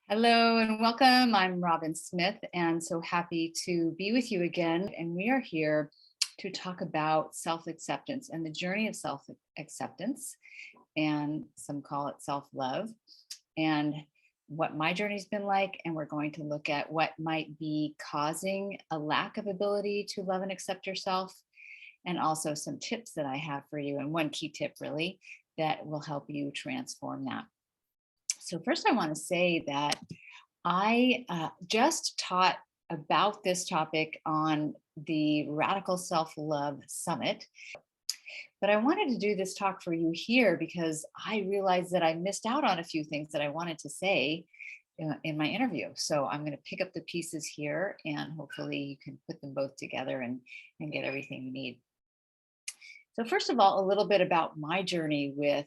Hello and welcome. I'm Robin Smith and so happy to be with you again. And we are here to talk about self-acceptance and the journey of self-acceptance, and some call it self-love, and what my journey's been like. And we're going to look at what might be causing a lack of ability to love and accept yourself, and also some tips that I have for you. And one key tip really that will help you transform that. So first I want to say that I just taught about this topic on the Radical Self-Love Summit, but I wanted to do this talk for you here because I realized that I missed out on a few things that I wanted to say in my interview. So I'm going to pick up the pieces here and hopefully you can put them both together and get everything you need. So first of all, a little bit about my journey with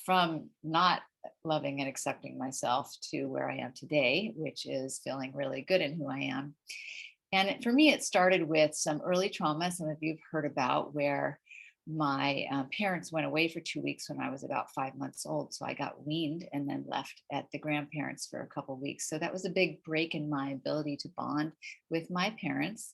from not loving and accepting myself to where I am today, which is feeling really good in who I am. And for me, it started with some early trauma, some of you have heard about, where my parents went away for 2 weeks when I was about 5 months old. So I got weaned and then left at the grandparents for a couple of weeks. So that was a big break in my ability to bond with my parents.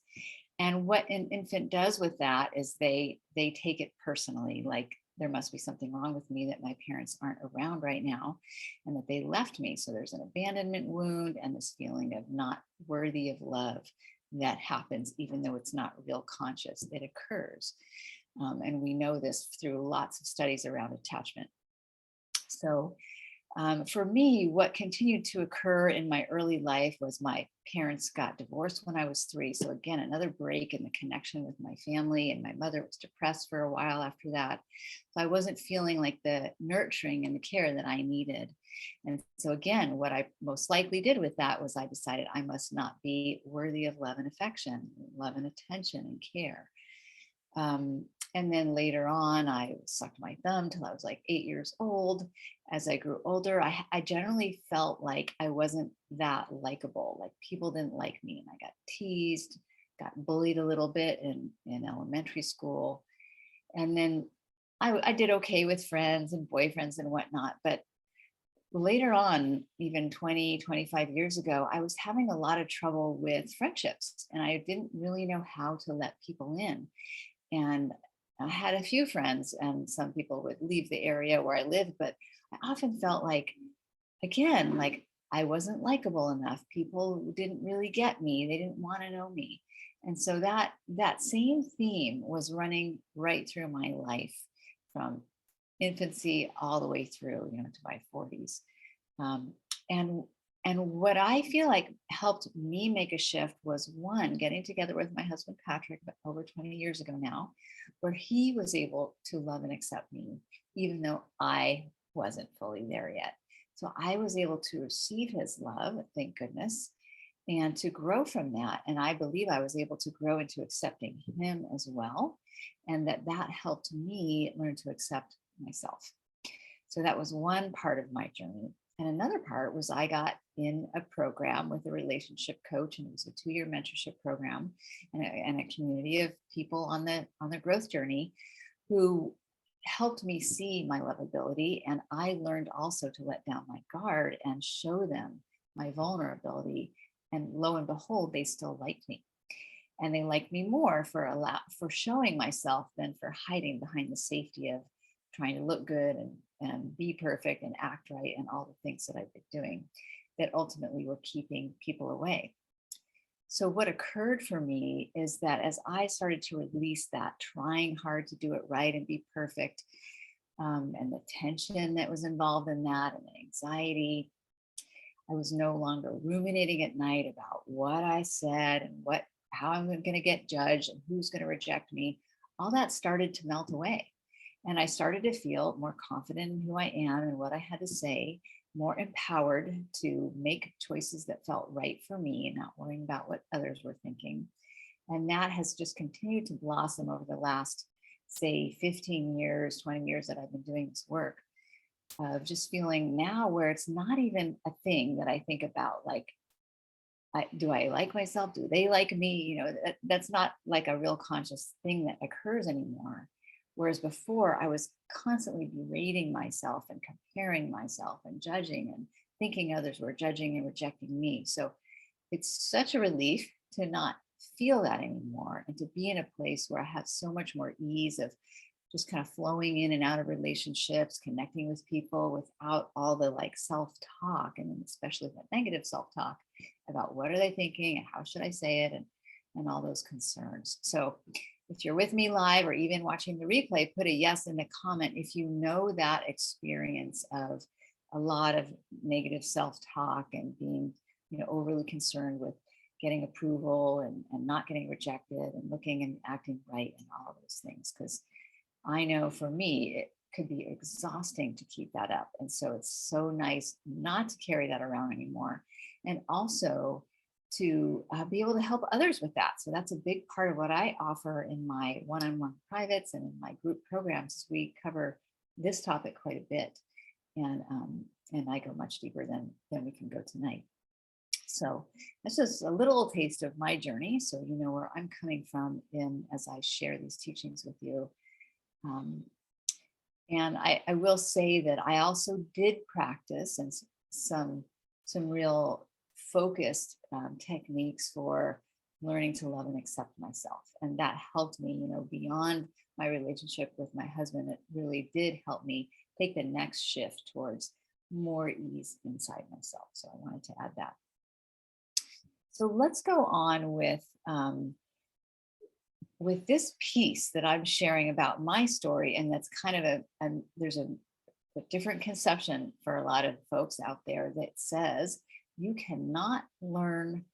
And what an infant does with that is they take it personally, like there must be something wrong with me that my parents aren't around right now and that they left me. So there's an abandonment wound and this feeling of not worthy of love that happens, even though it's not real conscious, it occurs. And we know this through lots of studies around attachment. So for me, what continued to occur in my early life was my parents got divorced when I was 3. So again, another break in the connection with my family, and my mother was depressed for a while after that. So I wasn't feeling like the nurturing and the care that I needed. And so again, what I most likely did with that was I decided I must not be worthy of love and affection, love and attention and care. And then later on, I sucked my thumb till I was like 8 years old. As I grew older, I generally felt like I wasn't that likable, like people didn't like me. And I got teased, got bullied a little bit in elementary school. And then I did okay with friends and boyfriends and whatnot. But later on, even 20, 25 years ago, I was having a lot of trouble with friendships and I didn't really know how to let people in. And I had a few friends and some people would leave the area where I lived, but I often felt like, again, like I wasn't likable enough. People didn't really get me. They didn't want to know me. And so that same theme was running right through my life from infancy all the way through, to my 40s. And what I feel like helped me make a shift was, one, getting together with my husband, Patrick, over 20 years ago now, where he was able to love and accept me, even though I wasn't fully there yet. So I was able to receive his love, thank goodness, and to grow from that. And I believe I was able to grow into accepting him as well. And that helped me learn to accept myself. So that was one part of my journey. And another part was I got in a program with a relationship coach, and it was a 2-year mentorship program and a community of people on the growth journey who helped me see my lovability. And I learned also to let down my guard and show them my vulnerability. And lo and behold, they still liked me. And they liked me more for showing myself than for hiding behind the safety of trying to look good and be perfect and act right and all the things that I've been doing that ultimately were keeping people away. So what occurred for me is that as I started to release that, trying hard to do it right and be perfect, and the tension that was involved in that and the anxiety, I was no longer ruminating at night about what I said and how I'm going to get judged and who's going to reject me. All that started to melt away. And I started to feel more confident in who I am and what I had to say, more empowered to make choices that felt right for me and not worrying about what others were thinking. And that has just continued to blossom over the last, say, 15 years, 20 years that I've been doing this work, of just feeling now where it's not even a thing that I think about, like, do I like myself? Do they like me? That's not like a real conscious thing that occurs anymore. Whereas before I was constantly berating myself and comparing myself and judging and thinking others were judging and rejecting me. So it's such a relief to not feel that anymore and to be in a place where I have so much more ease of just kind of flowing in and out of relationships, connecting with people without all the like self-talk, and especially the negative self-talk about what are they thinking and how should I say it, and all those concerns. So if you're with me live or even watching the replay, put a yes in the comment if you know that experience of a lot of negative self-talk and being, overly concerned with getting approval and not getting rejected and looking and acting right and all of those things. Because I know for me, it could be exhausting to keep that up. And so it's so nice not to carry that around anymore. And also to be able to help others with that. So that's a big part of what I offer in my one-on-one privates and in my group programs. We cover this topic quite a bit. And I go much deeper than we can go tonight. So that's just a little taste of my journey. So you know where I'm coming from as I share these teachings with you. And I will say that I also did practice and some real focused techniques for learning to love and accept myself. And that helped me, beyond my relationship with my husband. It really did help me take the next shift towards more ease inside myself. So I wanted to add that. So let's go on with this piece that I'm sharing about my story. And that's kind of there's a different conception for a lot of folks out there that says you cannot learn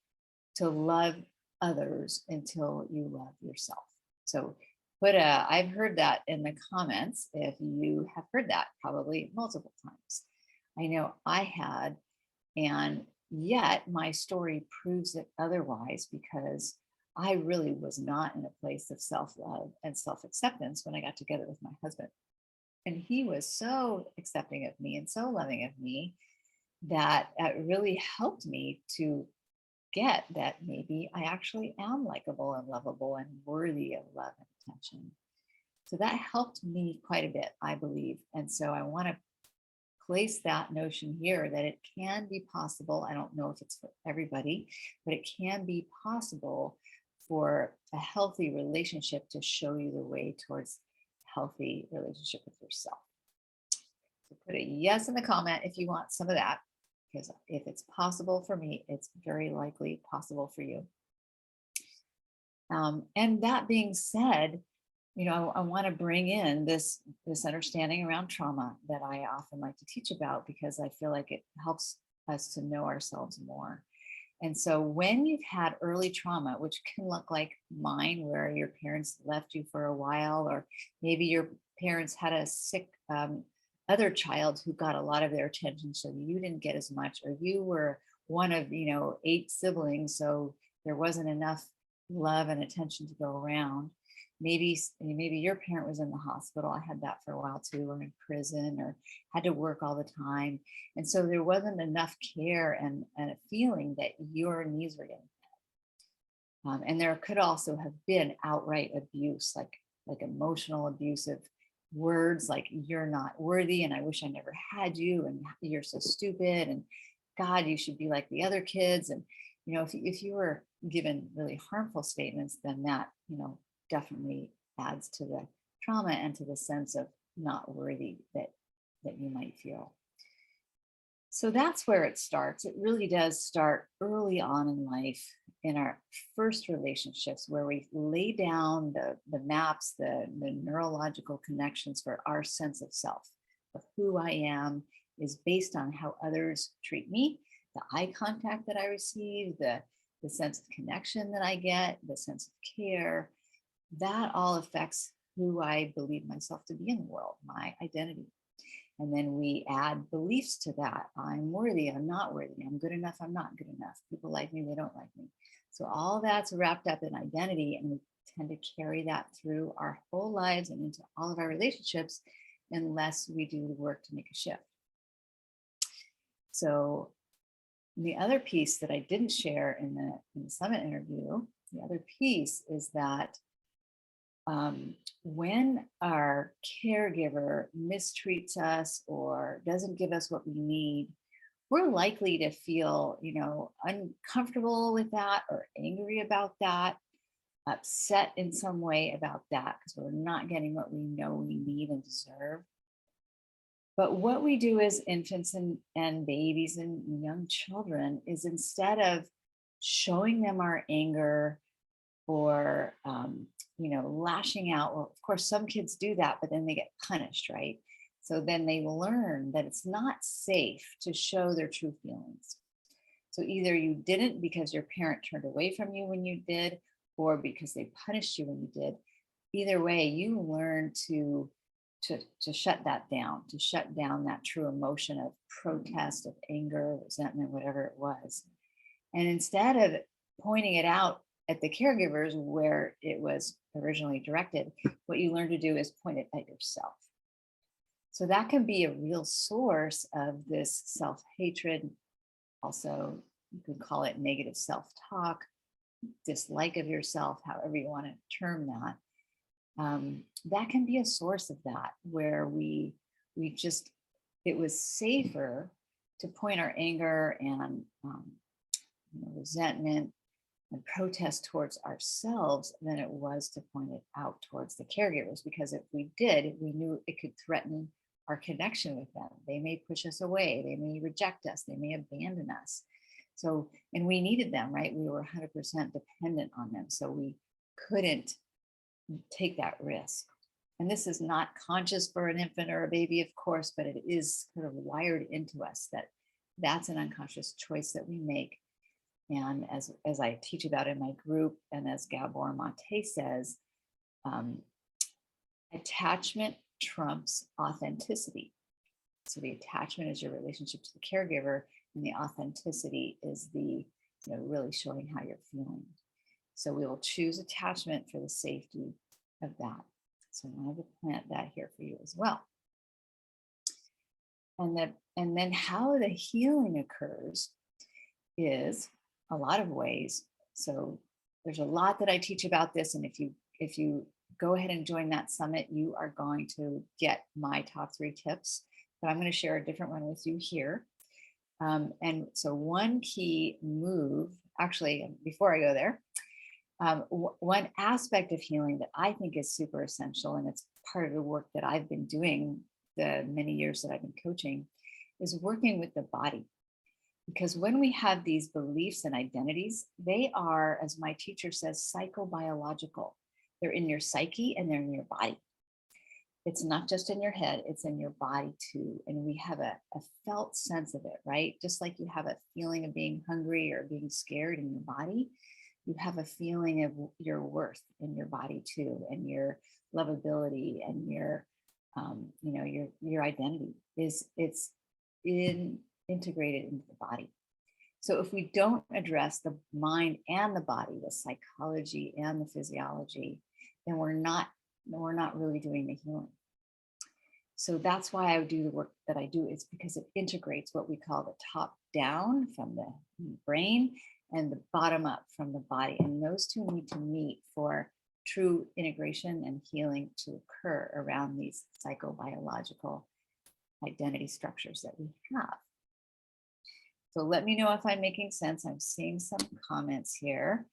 to love others until you love yourself. So I've heard that in the comments. If you have heard that probably multiple times. I know I had, and yet my story proves it otherwise, because I really was not in a place of self-love and self-acceptance when I got together with my husband. And he was so accepting of me and so loving of me that it really helped me to get that maybe I actually am likable and lovable and worthy of love and attention. So that helped me quite a bit, I believe. And so I want to place that notion here that it can be possible. I don't know if it's for everybody, but it can be possible for a healthy relationship to show you the way towards a healthy relationship with yourself. So put a yes in the comment if you want some of that, because if it's possible for me, it's very likely possible for you. And that being said, I want to bring in this understanding around trauma that I often like to teach about, because I feel like it helps us to know ourselves more. And so when you've had early trauma, which can look like mine, where your parents left you for a while, or maybe your parents had a sick other child who got a lot of their attention, so you didn't get as much, or you were one of 8 siblings, so there wasn't enough love and attention to go around. Maybe your parent was in the hospital. I had that for a while too, or in prison, or had to work all the time. And so there wasn't enough care and a feeling that your needs were getting met. And there could also have been outright abuse, like emotional abusive words like "you're not worthy" and "I wish I never had you" and "you're so stupid" and "God, you should be like the other kids." And if you were given really harmful statements, then that definitely adds to the trauma and to the sense of not worthy that you might feel. So that's where it starts. It really does start early on in life, in our first relationships, where we lay down the maps, the neurological connections for our sense of self, of who I am, is based on how others treat me, the eye contact that I receive, the sense of connection that I get, the sense of care. That all affects who I believe myself to be in the world, my identity. And then we add beliefs to that. I'm worthy, I'm not worthy. I'm good enough, I'm not good enough. People like me, they don't like me. So all that's wrapped up in identity, and we tend to carry that through our whole lives and into all of our relationships unless we do the work to make a shift. So the other piece that I didn't share in the summit interview, the other piece is that when our caregiver mistreats us or doesn't give us what we need, we're likely to feel, uncomfortable with that or angry about that, upset in some way about that because we're not getting what we know we need and deserve. But what we do as infants and babies and young children is instead of showing them our anger or, lashing out, well, of course, some kids do that, but then they get punished, right? So then they learn that it's not safe to show their true feelings. So either you didn't because your parent turned away from you when you did, or because they punished you when you did. Either way, you learn to shut that down, to shut down that true emotion of protest, of anger, resentment, whatever it was. And instead of pointing it out at the caregivers where it was originally directed, what you learn to do is point it at yourself. So that can be a real source of this self-hatred. Also, you could call it negative self-talk, dislike of yourself, however you want to term that. That can be a source of that, where it was safer to point our anger and resentment and protest towards ourselves than it was to point it out towards the caregivers. Because if we did, we knew it could threaten our connection with them. They may push us away, they may reject us, they may abandon us. So, and we needed them, right? We were 100% dependent on them. So we couldn't take that risk. And this is not conscious for an infant or a baby, of course, but it is kind of wired into us that that's an unconscious choice that we make. And as I teach about in my group, and as Gabor Mate says, attachment trumps authenticity. So the attachment is your relationship to the caregiver, and the authenticity is the really showing how you're feeling. So we will choose attachment for the safety of that. So I wanted to plant that here for you as well. And then how the healing occurs is a lot of ways. So there's a lot that I teach about this, and if you go ahead and join that summit, you are going to get my top 3 tips. But I'm going to share a different one with you here. And so one key move, actually, before I go there, one aspect of healing that I think is super essential, and it's part of the work that I've been doing the many years that I've been coaching, is working with the body. Because when we have these beliefs and identities, they are, as my teacher says, psychobiological. They're in your psyche and they're in your body. It's not just in your head, it's in your body too. And we have a felt sense of it, right? Just like you have a feeling of being hungry or being scared in your body, you have a feeling of your worth in your body too, and your lovability and your identity it's integrated into the body. So if we don't address the mind and the body, the psychology and the physiology, then we're not really doing the healing. So that's why I do the work that I do. It's because it integrates what we call the top down from the brain and the bottom up from the body. And those two need to meet for true integration and healing to occur around these psychobiological identity structures that we have. So let me know if I'm making sense. I'm seeing some comments here.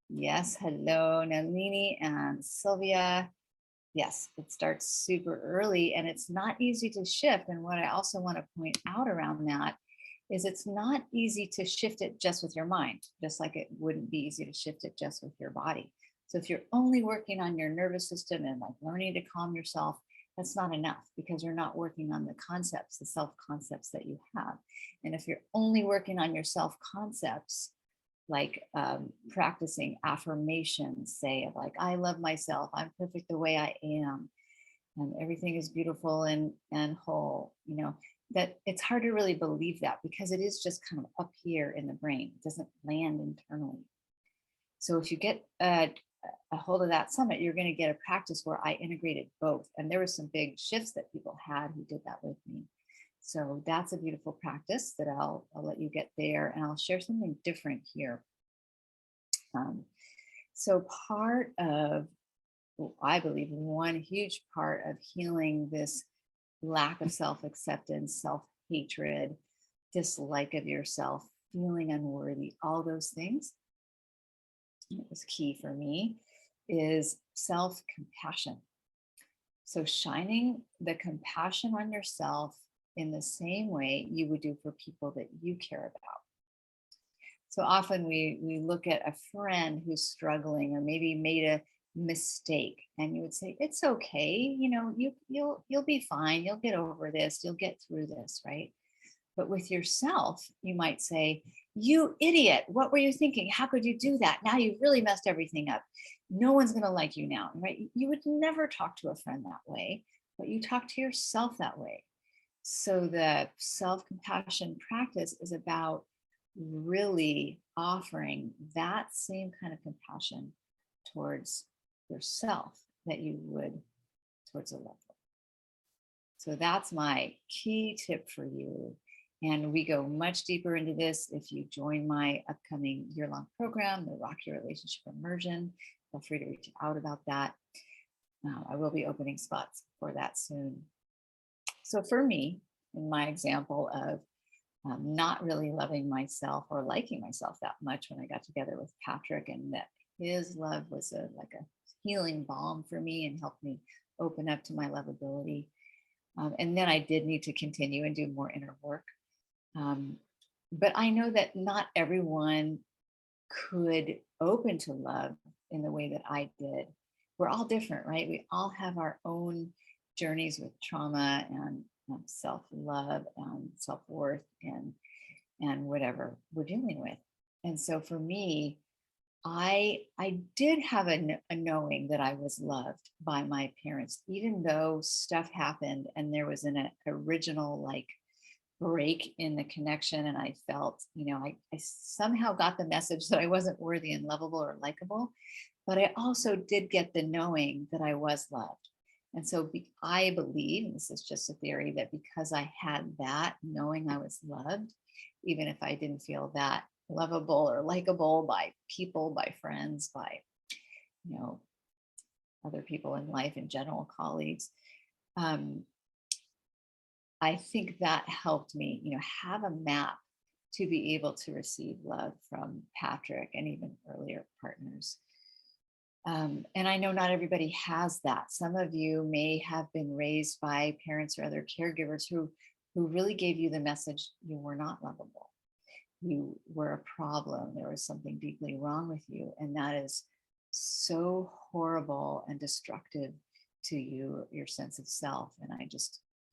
Yes, hello, Nalini and Sylvia. Yes, it starts super early and it's not easy to shift. And what I also want to point out around that is it's not easy to shift it just with your mind, just like it wouldn't be easy to shift it just with your body. So if you're only working on your nervous system and like learning to calm yourself, that's not enough, because you're not working on the concepts, the self-concepts that you have. And if you're only working on your self-concepts, like practicing affirmations, say, of like, I love myself, I'm perfect the way I am, and everything is beautiful and whole, that it's hard to really believe that, because it is just kind of up here in the brain. It doesn't land internally. So if you get a hold of that summit, you're going to get a practice where I integrated both. And there were some big shifts that people had who did that with me. So that's a beautiful practice that I'll let you get there, and I'll share something different here. So part of, I believe, one huge part of healing this lack of self-acceptance, self-hatred, dislike of yourself, feeling unworthy, all those things. It was key for me is self-compassion. So shining the compassion on yourself in the same way you would do for people that you care about. So often we look at a friend who's struggling or maybe made a mistake, and you would say, it's okay, you'll be fine, you'll get over this, you'll get through this, right? But with yourself, you might say, you idiot, what were you thinking? How could you do that? Now you've really messed everything up. No one's going to like you now, right? You would never talk to a friend that way, but you talk to yourself that way. So the self-compassion practice is about really offering that same kind of compassion towards yourself that you would towards a loved one. So that's my key tip for you. And we go much deeper into this if you join my upcoming year-long program, the Rock Your Relationship Immersion. Feel free to reach out about that. I will be opening spots for that soon. So for me, in my example of not really loving myself or liking myself that much when I got together with Patrick, and that his love was like a healing balm for me and helped me open up to my lovability. And then I did need to continue and do more inner work. But I know that not everyone could open to love in the way that I did. We're all different, right? We all have our own journeys with trauma and self-love and self-worth and whatever we're dealing with. And so for me, I did have a knowing that I was loved by my parents, even though stuff happened and there was an original like break in the connection, and I felt, I somehow got the message that I wasn't worthy and lovable or likable, but I also did get the knowing that I was loved. And so I believe, and this is just a theory, that because I had that knowing I was loved, even if I didn't feel that lovable or likable by people, by friends, by, other people in life in general, colleagues, I think that helped me, have a map to be able to receive love from Patrick and even earlier partners. And I know not everybody has that. Some of you may have been raised by parents or other caregivers who really gave you the message you were not lovable. You were a problem. There was something deeply wrong with you. And that is so horrible and destructive to you, your sense of self. And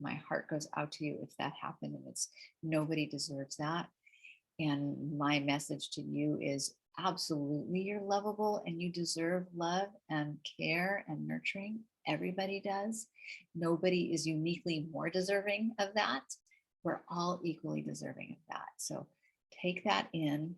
my heart goes out to you if that happened, and nobody deserves that. And my message to you is absolutely you're lovable and you deserve love and care and nurturing. Everybody does. Nobody is uniquely more deserving of that. We're all equally deserving of that. So take that in.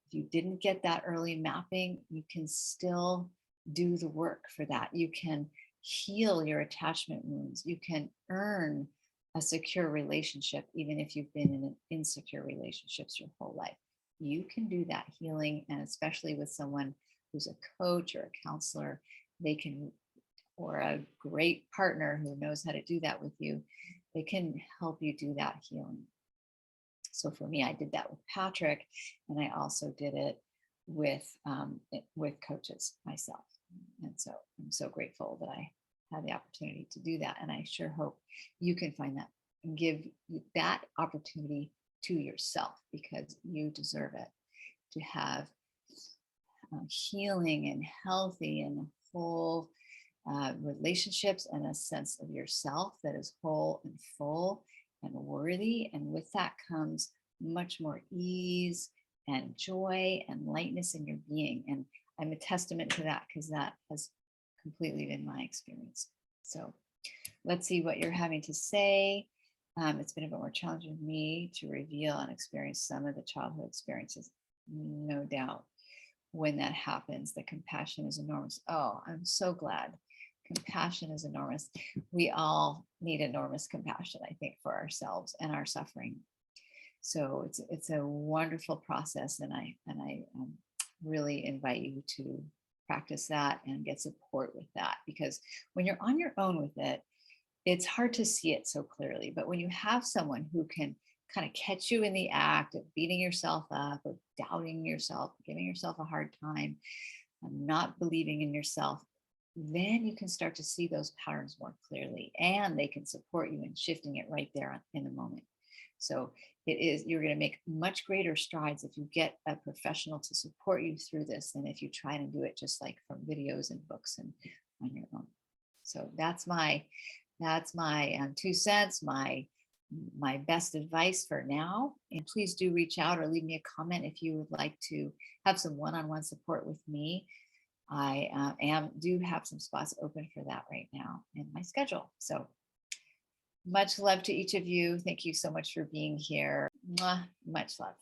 If you didn't get that early mapping, you can still do the work for that. You can heal your attachment wounds. You can earn a secure relationship, even if you've been in insecure relationships your whole life. You can do that healing, and especially with someone who's a coach or a counselor, or a great partner who knows how to do that with you, they can help you do that healing. So for me, I did that with Patrick, and I also did it with coaches myself. And so I'm so grateful that I had the opportunity to do that. And I sure hope you can find that and give that opportunity to yourself, because you deserve it, to have healing and healthy and whole relationships and a sense of yourself that is whole and full and worthy. And with that comes much more ease and joy and lightness in your being. And I'm a testament to that, because that has completely been my experience. So let's see what you're having to say. It's been a bit more challenging for me to reveal and experience some of the childhood experiences. No doubt when that happens, the compassion is enormous. Oh, I'm so glad. Compassion is enormous. We all need enormous compassion, I think, for ourselves and our suffering. So it's a wonderful process, and I really invite you to practice that and get support with that, because when you're on your own with it, it's hard to see it so clearly. But when you have someone who can kind of catch you in the act of beating yourself up or doubting yourself, giving yourself a hard time, not believing in yourself, then you can start to see those patterns more clearly, and they can support you in shifting it right there in the moment. So you're going to make much greater strides if you get a professional to support you through this than if you try to do it just like from videos and books and on your own. So that's my 2 cents, my best advice for now. And please do reach out or leave me a comment if you would like to have some one-on-one support with me. I do have some spots open for that right now in my schedule. So much love to each of you. Thank you so much for being here. Mwah, much love.